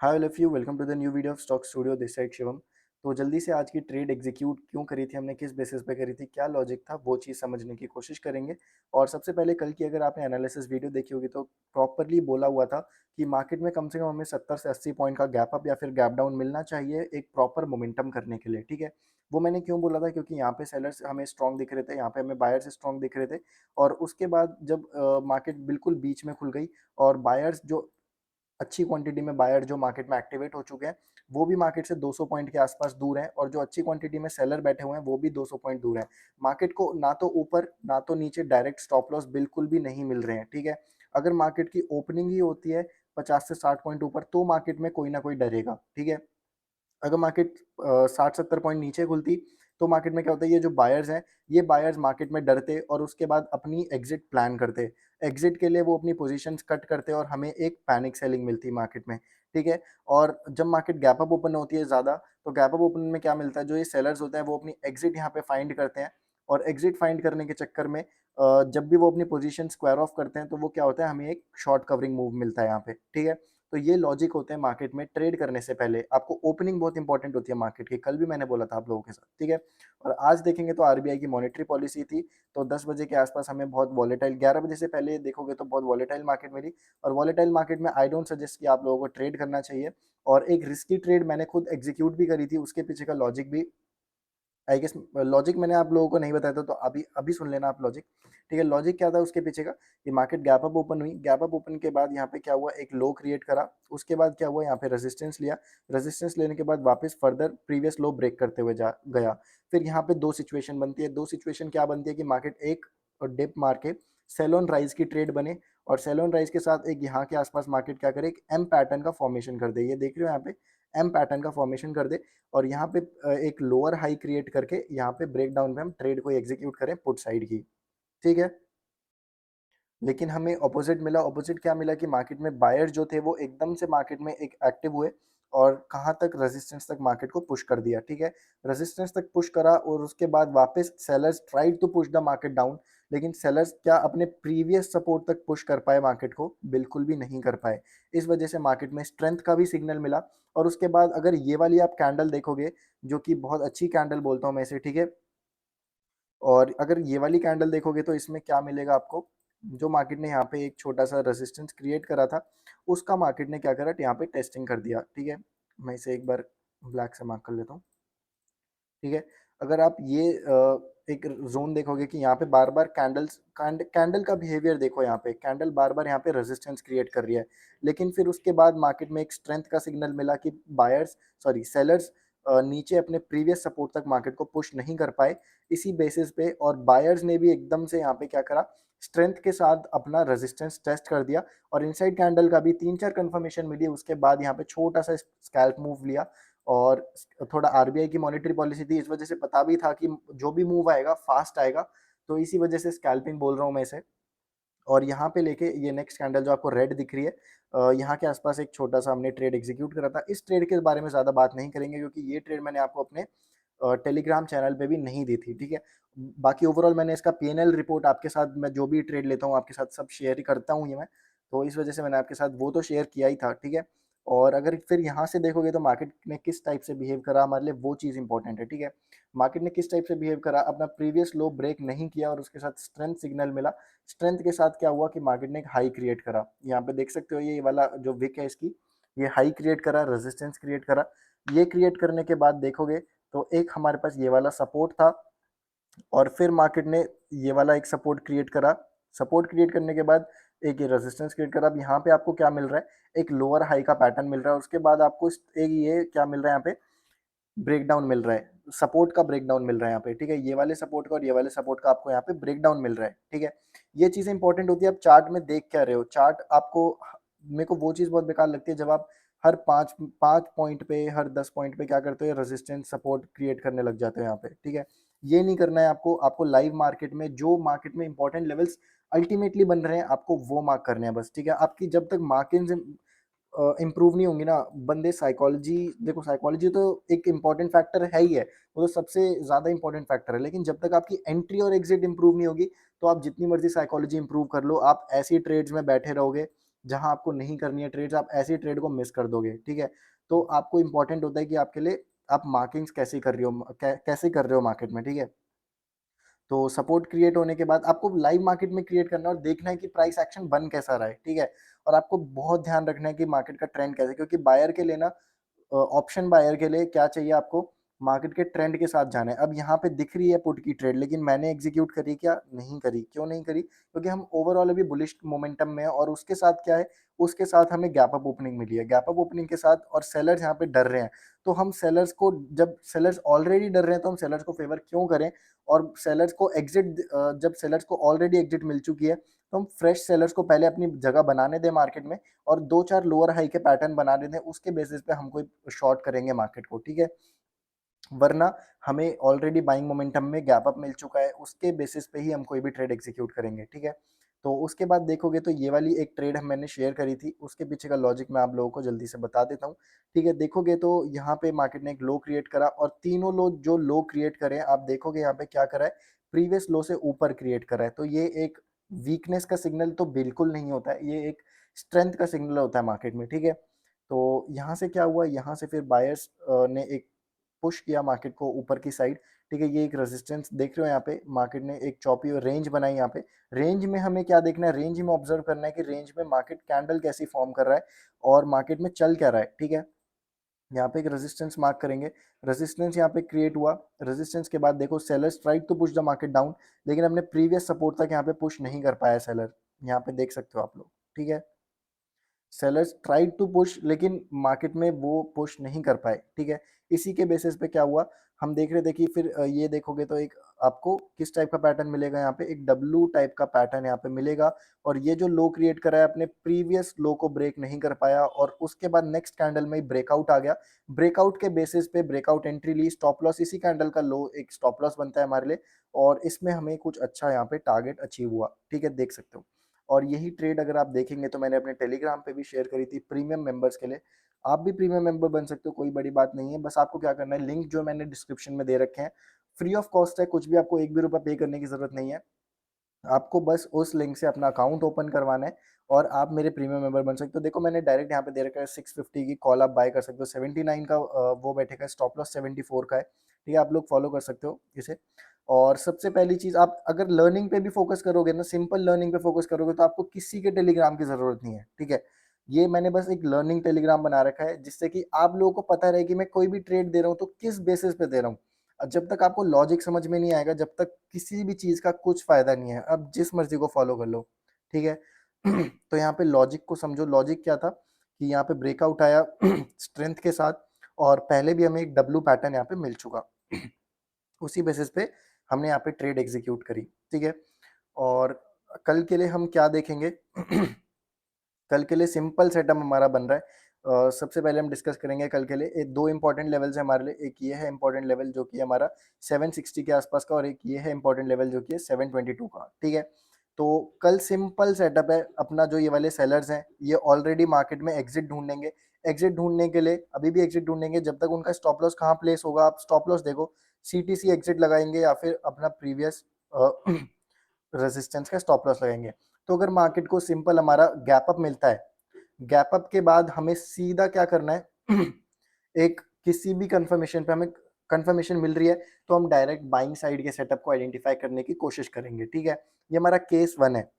Hi all of you, welcome to the new video of Stock Studio, this side Shivam. तो जल्दी से आज की ट्रेड एग्जीक्यूट क्यों करी थी हमने, किस बेसिस पे करी थी, क्या लॉजिक था, वो चीज़ समझने की कोशिश करेंगे। और सबसे पहले कल की अगर आपने एनालिसिस वीडियो देखी होगी तो प्रॉपरली बोला हुआ था कि मार्केट में कम से कम हमें 70 से 80 पॉइंट का गैप अप या फिर गैप डाउन मिलना चाहिए एक प्रॉपर मोमेंटम करने के लिए। ठीक है, वो मैंने क्यों बोला था, क्योंकि यहाँ पे सेलर्स हमें स्ट्रॉन्ग दिख रहे थे, यहाँ पे हमें बायर्स स्ट्रॉन्ग दिख रहे थे। और उसके बाद जब मार्केट बिल्कुल बीच में खुल गई और बायर्स जो अच्छी क्वांटिटी में बायर जो मार्केट में एक्टिवेट हो चुके हैं, वो भी मार्केट से 200 पॉइंट के आसपास दूर हैं, और जो अच्छी क्वांटिटी में सेलर बैठे हुए हैं वो भी 200 पॉइंट दूर हैं। मार्केट को ना तो ऊपर ना तो नीचे डायरेक्ट स्टॉप लॉस बिल्कुल भी नहीं मिल रहे हैं। ठीक है, अगर मार्केट की ओपनिंग ही होती है 50 से 60 पॉइंट ऊपर तो मार्केट में कोई ना कोई डरेगा। ठीक है, अगर मार्केट 60-70 पॉइंट नीचे खुलती तो मार्केट में क्या होता है, ये जो बायर्स हैं, ये बायर्स मार्केट में डरते और उसके बाद अपनी एग्जिट प्लान करते। एग्जिट के लिए वो अपनी पोजीशंस कट करते और हमें एक पैनिक सेलिंग मिलती मार्केट में। ठीक है, और जब मार्केट गैप अप ओपन होती है ज़्यादा, तो गैप अप ओपन में क्या मिलता है, जो ये सेलर्स होते हैं वो अपनी एग्जिट यहाँ पे फाइंड करते हैं। और एग्जिट फाइंड करने के चक्कर में जब भी वो अपनी पोजीशन स्क्वायर ऑफ करते हैं तो वो क्या होता है, हमें एक शॉर्ट कवरिंग मूव मिलता है यहाँ पे। ठीक है, तो ये लॉजिक होते हैं मार्केट में ट्रेड करने से पहले। आपको ओपनिंग बहुत इंपॉर्टेंट होती है मार्केट की, कल भी मैंने बोला था आप लोगों के साथ। ठीक है, और आज देखेंगे तो आरबीआई की मॉनेटरी पॉलिसी थी, तो 10 बजे के आसपास हमें बहुत वॉलेटाइल, 11 बजे से पहले देखोगे तो बहुत वॉलेटाइल मार्केट मिली। और वॉलेटाइल मार्केट में आई डोंट सजेस्ट कि आप लोगों को ट्रेड करना चाहिए। और एक रिस्की ट्रेड मैंने खुद एग्जीक्यूट भी करी थी, उसके पीछे का लॉजिक भी आई गेस, लॉजिक मैंने आप लोगों को नहीं बताया था, तो अभी अभी सुन लेना आप लॉजिक। ठीक है, लॉजिक क्या था उसके पीछे का, कि मार्केट गैप अप ओपन हुई, गैप अप ओपन के बाद यहाँ पे क्या हुआ, एक लो क्रिएट करा। उसके बाद क्या हुआ, यहाँ पे रेजिस्टेंस लिया। रेजिस्टेंस लेने के बाद वापस फर्दर प्रीवियस लो ब्रेक करते हुए जा गया। फिर यहाँ पे दो सिचुएशन बनती है। दो सिचुएशन क्या बनती है कि मार्केट एक डिप मार के सेल ऑन राइज की ट्रेड बने, और सेल ऑन राइज के साथ एक यहाँ के आसपास मार्केट क्या करे, एक एम पैटर्न का फॉर्मेशन कर दे। ये देख रहे हो यहाँ पे एम पैटर्न का फॉर्मेशन कर दे, और यहाँ पे एक लोअर हाई क्रिएट करके यहाँ पे ब्रेक डाउन पे हम ट्रेड को एग्जीक्यूट करें पुट साइड की। ठीक है, लेकिन हमें ऑपोजिट मिला। ऑपोजिट क्या मिला कि मार्केट में बायर जो थे वो एकदम से मार्केट में एक एक्टिव हुए, और कहाँ तक, रेजिस्टेंस तक मार्केट को पुश कर दिया। ठीक है, रेजिस्टेंस तक पुश करा और उसके बाद वापस sellers tried to push the market down, लेकिन सेलर्स क्या अपने प्रीवियस सपोर्ट तक पुश कर पाए मार्केट को, बिल्कुल भी नहीं कर पाए। इस वजह से मार्केट में स्ट्रेंथ का भी सिग्नल मिला। और उसके बाद अगर ये वाली आप कैंडल देखोगे, जो कि बहुत अच्छी कैंडल बोलता हूँ मैं इसे। ठीक है, और अगर ये वाली कैंडल देखोगे तो इसमें क्या मिलेगा आपको, जो मार्केट ने यहाँ पे एक छोटा सा रेजिस्टेंस क्रिएट करा था, उसका मार्केट ने क्या करा, यहाँ पे टेस्टिंग कर दिया। ठीक है, मैं इसे एक बार ब्लैक से मार्क कर लेता हूँ। ठीक है, अगर आप ये एक जोन देखोगे कि यहाँ पे बार बार कैंडल का बिहेवियर देखो, यहाँ पे कैंडल बार बार यहाँ पे रेजिस्टेंस क्रिएट कर रही है, लेकिन फिर उसके बाद मार्केट में एक स्ट्रेंथ का सिग्नल मिला कि बायर्स, सॉरी सेलर्स, नीचे अपने प्रीवियस सपोर्ट तक मार्केट को पुश नहीं कर पाए। इसी बेसिस पे और बायर्स ने भी एकदम से यहाँ पे क्या करा, स्ट्रेंथ के साथ अपना रेजिस्टेंस टेस्ट कर दिया। और इनसाइड कैंडल का भी 3-4 कंफर्मेशन मिली, उसके बाद यहाँ पे छोटा सा स्कैल्प मूव लिया। और थोड़ा आरबीआई की मॉनेटरी पॉलिसी थी, इस वजह से पता भी था कि जो भी मूव आएगा फास्ट आएगा, तो इसी वजह से स्कैल्पिंग बोल रहा हूँ मैं इसे। और यहाँ पे लेके ये नेक्स्ट कैंडल जो आपको रेड दिख रही है, यहाँ के आसपास एक छोटा सा हमने ट्रेड एग्जीक्यूट करा था। इस ट्रेड के बारे में ज़्यादा बात नहीं करेंगे, क्योंकि ये ट्रेड मैंने आपको अपने टेलीग्राम चैनल पे भी नहीं दी थी। ठीक है, बाकी ओवरऑल मैंने इसका पीएनएल रिपोर्ट आपके साथ, मैं जो भी ट्रेड लेता हूँ आपके साथ सब शेयर ही करता हूँ ये मैं, तो इस वजह से मैंने आपके साथ वो तो शेयर किया ही था। ठीक है, और अगर फिर यहाँ से देखोगे तो मार्केट ने किस टाइप से बिहेव करा हमारे लिए, वो चीज़ इंपॉर्टेंट है। ठीक है, मार्केट ने किस टाइप से बिहेव करा, अपना प्रीवियस लो ब्रेक नहीं किया और उसके साथ स्ट्रेंथ सिग्नल मिला। स्ट्रेंथ के साथ क्या हुआ कि मार्केट ने एक हाई क्रिएट करा, यहाँ पे देख सकते हो ये वाला जो विक है इसकी, ये हाई क्रिएट करा, रेजिस्टेंस क्रिएट करा। ये क्रिएट करने के बाद देखोगे तो एक हमारे पास ये वाला सपोर्ट था, और फिर मार्केट ने ये वाला एक सपोर्ट क्रिएट करा। सपोर्ट क्रिएट करने के बाद एक ये रेजिस्टेंस क्रिएट करा। अब यहाँ पे आपको क्या मिल रहा है, एक लोअर हाई का पैटर्न मिल रहा है। उसके बाद आपको एक ये क्या मिल रहा है, यहाँ पे ब्रेकडाउन मिल रहा है, सपोर्ट का ब्रेकडाउन मिल रहा है यहाँ पे। ठीक है, ये वाले सपोर्ट का और ये वाले सपोर्ट का आपको यहाँ पे ब्रेकडाउन मिल रहा है। ठीक है, ये चीज़ इंपॉर्टेंट होती है। आप चार्ट में देख क्या रहे हो, चार्ट आपको, मेरे को वो चीज़ बहुत बेकार लगती है जब आप हर पाँच पाँच पॉइंट पे, हर 10 पॉइंट पे क्या करते हो, रेजिस्टेंस सपोर्ट क्रिएट करने लग जाते हो यहाँ पे। ठीक है, ये नहीं करना है आपको। आपको लाइव मार्केट में जो मार्केट में इंपॉर्टेंट लेवल्स अल्टीमेटली बन रहे हैं, आपको वो मार्क करने हैं बस। ठीक है, आपकी जब तक मार्किंग इम्प्रूव नहीं होंगी ना, बंदे साइकोलॉजी, देखो साइकोलॉजी तो एक इम्पॉर्टेंट फैक्टर है ही है, वो तो सबसे ज़्यादा इंपॉर्टेंट फैक्टर है, लेकिन जब तक आपकी एंट्री और एग्जिट इंप्रूव नहीं होगी, तो आप जितनी मर्जी साइकोलॉजी इंप्रूव कर लो, आप ऐसी ट्रेड्स में बैठे रहोगे जहाँ आपको नहीं करनी है ट्रेड्स, आप ऐसी ट्रेड को मिस कर दोगे, ठीक है? तो आपको इम्पोर्टेंट होता है कि आपके लिए आप मार्किंग्स कैसे कर रही हो, कैसे कर रहे हो मार्केट में, ठीक है? तो सपोर्ट क्रिएट होने के बाद आपको लाइव मार्केट में क्रिएट करना है और देखना है कि प्राइस एक्शन बन कैसा रहा है, ठीक है? और आपको बहुत ध्यान रखना है कि मार्केट का ट्रेंड कैसा है, क्योंकि बायर के लिए ना ऑप्शन बायर के लिए क्या चाहिए आपको, मार्केट के ट्रेंड के साथ जाना है। अब यहाँ पे दिख रही है पुट की ट्रेड, लेकिन मैंने एग्जीक्यूट करी क्या? नहीं करी। क्यों नहीं करी? क्योंकि हम ओवरऑल अभी बुलिश मोमेंटम में है और उसके साथ क्या है, उसके साथ हमें गैप अप ओपनिंग मिली है। गैप अप ओपनिंग के साथ और सेलर्स यहाँ पे डर रहे हैं, तो हम सेलर्स को, जब सेलर्स ऑलरेडी डर रहे हैं तो हम सेलर्स को फेवर क्यों करें? और सेलर्स को एग्जिट, जब सेलर्स को ऑलरेडी एग्जिट मिल चुकी है, तो हम फ्रेश सेलर्स को पहले अपनी जगह बनाने दें मार्केट में और 2-4 लोअर हाई के पैटर्न बना देते हैं, उसके बेसिस पे हम कोई शॉर्ट करेंगे मार्केट को, ठीक है? वरना हमें ऑलरेडी बाइंग मोमेंटम में गैप अप मिल चुका है, उसके बेसिस पे ही हम कोई भी ट्रेड एग्जीक्यूट करेंगे, ठीक है? तो उसके बाद देखोगे तो ये वाली एक ट्रेड हम मैंने शेयर करी थी, उसके पीछे का लॉजिक मैं आप लोगों को जल्दी से बता देता हूँ, ठीक है? देखोगे तो यहाँ पे मार्केट ने एक लो क्रिएट करा और तीनों लो जो लो क्रिएट करे, आप देखोगे यहाँ पे क्या करा है, प्रीवियस लो से ऊपर क्रिएट करा है। तो ये एक वीकनेस का सिग्नल तो बिल्कुल नहीं होता है, ये एक स्ट्रेंथ का सिग्नल होता है मार्केट में, ठीक है? तो यहाँ से क्या हुआ, यहाँ से फिर बायर्स ने एक पुश किया मार्केट को ऊपर की साइड, ठीक है? ये एक रेजिस्टेंस देख रहे हो यहाँ पे, मार्केट ने एक चौपी रेंज बनाई यहाँ पे। रेंज में हमें क्या देखना है, रेंज में ऑब्जर्व करना है कि रेंज में मार्केट कैंडल कैसी फॉर्म कर रहा है और मार्केट में चल क्या रहा है, ठीक है? यहाँ पे एक रेजिस्टेंस मार्क करेंगे, रेजिस्टेंस यहाँ पे क्रिएट हुआ, रेजिस्टेंस के बाद देखो sellers tried to push the market down, लेकिन हमने प्रीवियस सपोर्ट तक यहाँ पे पुश नहीं कर पाया सेलर, यहाँ पे देख सकते हो आप लोग, ठीक है? सेलर्स ट्राइड टू पुश, लेकिन मार्केट में वो पुश नहीं कर पाए, ठीक है? इसी के बेसिस पे क्या हुआ, हम देख रहे थे कि फिर ये देखोगे तो एक आपको किस टाइप का पैटर्न मिलेगा, यहाँ पे एक डब्लू टाइप का पैटर्न यहाँ पे मिलेगा और ये जो लो क्रिएट करा है अपने प्रीवियस लो को ब्रेक नहीं कर पाया और उसके बाद नेक्स्ट कैंडल में ब्रेकआउट आ गया। ब्रेकआउट के बेसिस पे ब्रेकआउट एंट्री ली, स्टॉप लॉस इसी कैंडल का लो एक स्टॉप लॉस बनता है हमारे लिए और इसमें हमें कुछ अच्छा यहाँ पे टारगेट अचीव हुआ, ठीक है? देख सकते हो। और यही ट्रेड अगर आप देखेंगे तो मैंने अपने टेलीग्राम पे भी शेयर करी थी प्रीमियम मेंबर्स के लिए। आप भी प्रीमियम मेंबर बन सकते हो, कोई बड़ी बात नहीं है। बस आपको क्या करना है, लिंक जो मैंने डिस्क्रिप्शन में दे रखे हैं, फ्री ऑफ कॉस्ट है, कुछ भी आपको एक भी रुपया पे करने की ज़रूरत नहीं है। आपको बस उस लिंक से अपना अकाउंट ओपन करवाना है और आप मेरे प्रीमियम मेंबर बन सकते हो। देखो मैंने डायरेक्ट यहाँ पे दे रखा है 650 की कॉल आप बाय कर सकते हो, 79 का वो बैठेगा, स्टॉप लॉस 74 का है, ठीक है? आप लोग फॉलो कर सकते हो इसे। और सबसे पहली चीज़, आप अगर लर्निंग पे भी फोकस करोगे ना, सिंपल लर्निंग पे फोकस करोगे तो आपको किसी के टेलीग्राम की ज़रूरत नहीं है, ठीक है? ये मैंने बस एक लर्निंग टेलीग्राम बना रखा है जिससे कि आप लोगों को पता रहे कि मैं कोई भी ट्रेड दे रहा हूँ तो किस बेसिस पे दे रहा हूँ। जब तक आपको लॉजिक समझ में नहीं आएगा, जब तक किसी भी चीज़ का कुछ फ़ायदा नहीं है। अब जिस मर्ज़ी को फ़ॉलो कर लो, ठीक है? तो यहाँ पे लॉजिक को समझो, लॉजिक क्या था कि यहाँ पे ब्रेकआउट आया स्ट्रेंथ के साथ और पहले भी हमें एक डब्लू पैटर्न यहाँ पे मिल चुका। उसी बेसिस पे हमने यहाँ पे ट्रेड एग्जीक्यूट करी, ठीक है? और कल के लिए हम क्या देखेंगे? कल के लिए सिंपल सेटअप हमारा बन रहा है। सबसे पहले हम डिस्कस करेंगे कल के लिए 2 इंपॉर्टेंट लेवल्स हैं हमारे लिए। एक ये है इंपॉर्टेंट लेवल जो कि हमारा 760 के आसपास का और एक ये है इंपॉर्टेंट लेवल जो कि है 722 का, ठीक है? तो कल सिंपल सेटअप है अपना। जो ये वाले सेलर्स हैं ये ऑलरेडी मार्केट में एग्जिट ढूंढेंगे। एग्जिट ढूंढने के लिए अभी भी एग्जिट ढूंढेंगे जब तक उनका स्टॉप लॉस कहाँ प्लेस होगा। आप स्टॉप लॉस देखो, सीटीसी एग्जिट लगाएंगे या फिर अपना प्रीवियस रेजिस्टेंस का स्टॉप लॉस लगाएंगे। तो अगर मार्केट को सिंपल हमारा गैप अप मिलता है, गैप अप के बाद हमें सीधा क्या करना है एक किसी भी कंफर्मेशन पे हमें कंफर्मेशन मिल रही है तो हम डायरेक्ट बाइंग साइड के सेटअप को आइडेंटिफाई करने की कोशिश करेंगे, ठीक है? ये हमारा केस 1 है।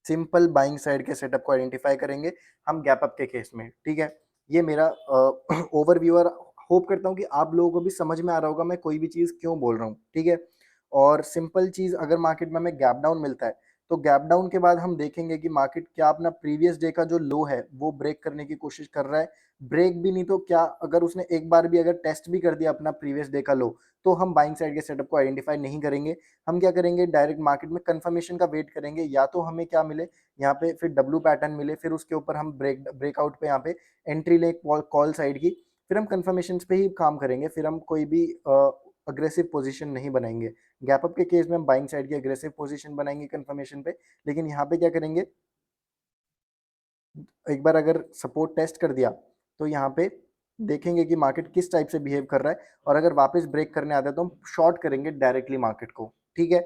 सिंपल बाइंग साइड के सेटअप को आइडेंटिफाई करेंगे हम गैप अप के केस में, ठीक है? ये मेरा ओवरव्यू और होप करता हूँ कि आप लोगों को भी समझ में आ रहा होगा मैं कोई भी चीज़ क्यों बोल रहा हूँ, ठीक है? और सिंपल चीज़, अगर मार्केट में हमें गैप डाउन मिलता है तो गैप डाउन के बाद हम देखेंगे कि मार्केट क्या अपना प्रीवियस डे का जो लो है वो ब्रेक करने की कोशिश कर रहा है। ब्रेक भी नहीं तो क्या, अगर उसने एक बार भी अगर टेस्ट भी कर दिया अपना प्रीवियस डे का लो, तो हम बाइंग साइड के सेटअप को आइडेंटिफाई नहीं करेंगे। हम क्या करेंगे, डायरेक्ट मार्केट में कंफर्मेशन का वेट करेंगे, या तो हमें क्या मिले यहाँ पे, फिर डब्ल्यू पैटर्न मिले, फिर उसके ऊपर हम ब्रेकआउट पे यहाँ पे एंट्री ले कॉल साइड की, फिर हम कंफर्मेशन पे ही काम करेंगे, फिर हम कोई भी अग्रेसिव पोजीशन नहीं बनाएंगे। गैप अप के केस में हम बाइंग साइड की अग्रेसिव पोजीशन बनाएंगे कंफर्मेशन पे, लेकिन यहाँ पे क्या करेंगे, एक बार अगर सपोर्ट टेस्ट कर दिया तो यहाँ पे देखेंगे कि मार्केट किस टाइप से बिहेव कर रहा है और अगर वापस ब्रेक करने आता है तो हम शॉर्ट करेंगे डायरेक्टली मार्केट को, ठीक है?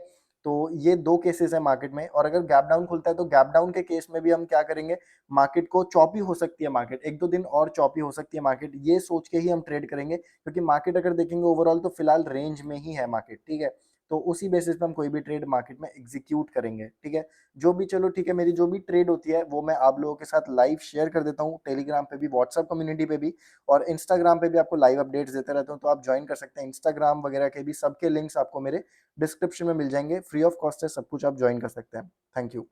तो ये 2 केसेस हैं मार्केट में। और अगर गैप डाउन खुलता है तो गैप डाउन के केस में भी हम क्या करेंगे, मार्केट को चॉपी हो सकती है मार्केट, 1-2 दिन और चॉपी हो सकती है मार्केट, ये सोच के ही हम ट्रेड करेंगे, क्योंकि मार्केट अगर देखेंगे ओवरऑल तो फिलहाल रेंज में ही है मार्केट, ठीक है? तो उसी बेसिस पे हम कोई भी ट्रेड मार्केट में एग्जीक्यूट करेंगे, ठीक है? जो भी चलो ठीक है, मेरी जो भी ट्रेड होती है वो मैं आप लोगों के साथ लाइव शेयर कर देता हूँ, टेलीग्राम पे भी, व्हाट्सएप कम्युनिटी पे भी, और इंस्टाग्राम पे भी आपको लाइव अपडेट्स देते रहता हूँ, तो आप ज्वाइन कर सकते हैं। इंस्टाग्राम वगैरह के भी सबके लिंक्स आपको मेरे डिस्क्रिप्शन में मिल जाएंगे, फ्री ऑफ कॉस्ट है सब कुछ, आप ज्वाइन कर सकते हैं। Thank you.